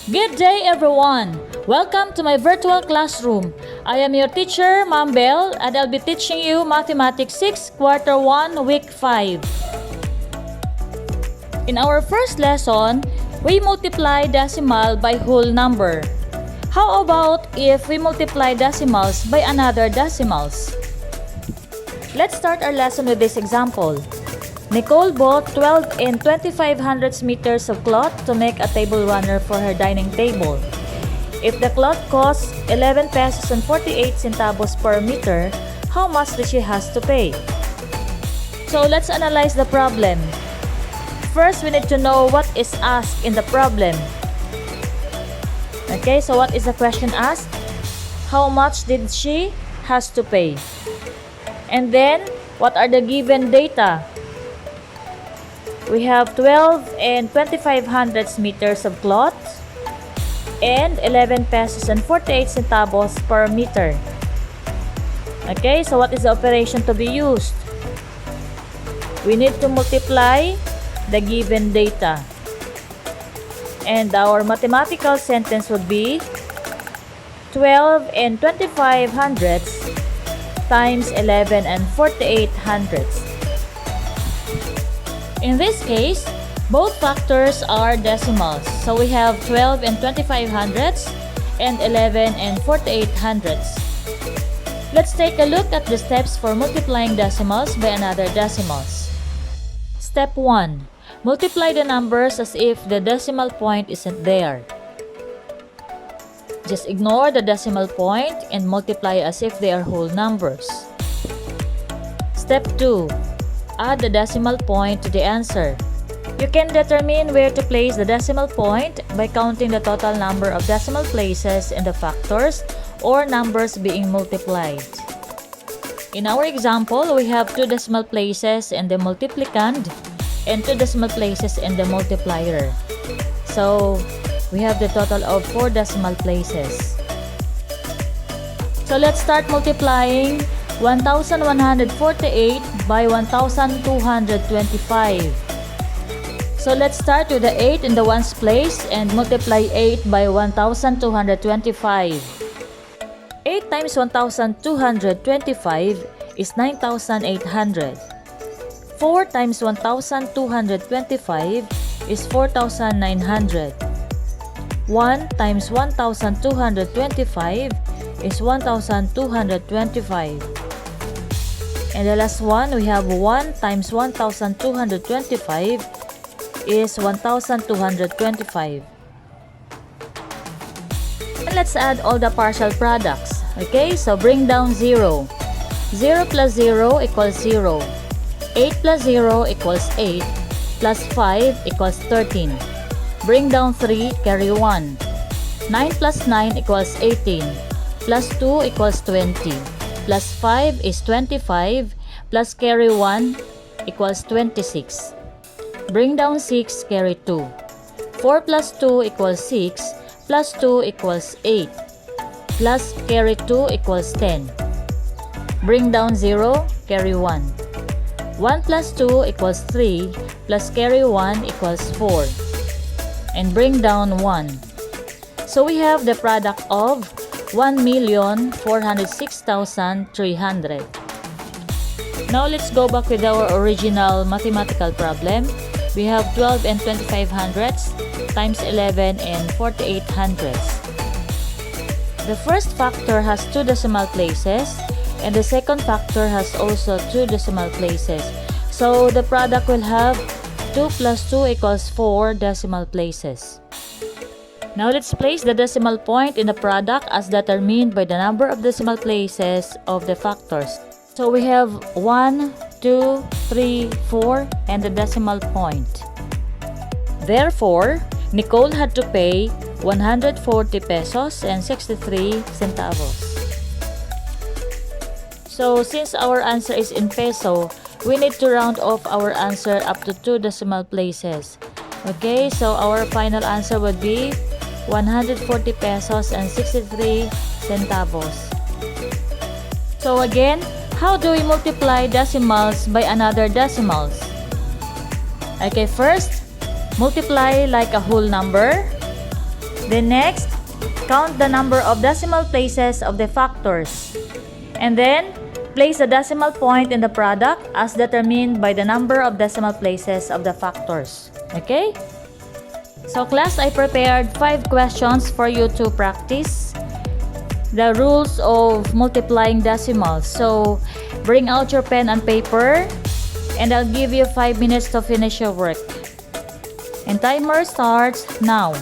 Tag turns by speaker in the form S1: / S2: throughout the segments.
S1: Good day, everyone! Welcome to my virtual classroom. I am your teacher, Ma'am Bell, and I'll be teaching you Mathematics 6, Quarter 1, Week 5. In our first lesson, we multiply decimal by whole number. How about if we multiply decimals by another decimals? Let's start our lesson with this example. Nicole bought 12 and 25 hundredths meters of cloth to make a table runner for her dining table. If the cloth costs 11 pesos and 48 centavos per meter, how much does she has to pay? So let's analyze the problem. First, we need to know what is asked in the problem. Okay, so what is the question asked? How much did she has to pay? And then, what are the given data? We have 12 and 25 hundredths meters of cloth and 11 pesos and 48 centavos per meter. Okay, so what is the operation to be used? We need to multiply the given data. And our mathematical sentence would be 12 and 25 hundredths times 11 and 48 hundredths. In this case, both factors are decimals. So we have 12 and 25 hundredths and 11 and 48 hundredths. Let's take a look at the steps for multiplying decimals by another decimals. Step 1. Multiply the numbers as if the decimal point isn't there. Just ignore the decimal point and multiply as if they are whole numbers. Step 2. Add the decimal point to the answer. You can determine where to place the decimal point by counting the total number of decimal places in the factors or numbers being multiplied. In our example, we have 2 decimal places in the multiplicand and 2 decimal places in the multiplier. So, we have the total of 4 decimal places. So, let's start multiplying 1,148 by 1,225. So let's start with the 8 in the ones place and multiply 8 by 1,225. 8 times 1,225 is 9,800. 4 times 1,225 is 4,900. 1 times 1,225 is 1,225. And the last one, we have 1 times 1,225 is 1,225. And let's add all the partial products. Okay, so bring down 0. 0 plus 0 equals 0. 8 plus 0 equals 8. Plus 5 equals 13. Bring down 3, carry 1. 9 plus 9 equals 18. Plus 2 equals 20. Plus 5 is 25, plus carry 1 equals 26. Bring down 6, carry 2. 4 plus 2 equals 6, plus 2 equals 8. Plus carry 2 equals 10. Bring down 0, carry 1. 1 plus 2 equals 3, plus carry 1 equals 4. And bring down 1. So we have the product of 1,406,300. Now let's go back with our original mathematical problem. We have 12 and 25 hundredths times 11 and 48 hundredths. The first factor has 2 decimal places and the second factor has also 2 decimal places. So the product will have 2 plus 2 equals 4 decimal places. Now let's place the decimal point in the product as determined by the number of decimal places of the factors. So we have 1, 2, 3, 4 and the decimal point. Therefore, Nicole had to pay 140 pesos and 63 centavos. So since our answer is in peso, we need to round off our answer up to 2 decimal places. Okay, so our final answer would be 140 pesos and 63 centavos. So again, how do we multiply decimals by another decimals? Okay, first, multiply like a whole number. Then next, count the number of decimal places of the factors. And then, place the decimal point in the product as determined by the number of decimal places of the factors. Okay? So class, I prepared 5 questions for you to practice the rules of multiplying decimals. So, bring out your pen and paper and I'll give you 5 minutes to finish your work. And timer starts now.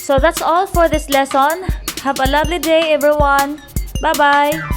S1: So that's all for this lesson. Have a lovely day, everyone. Bye-bye.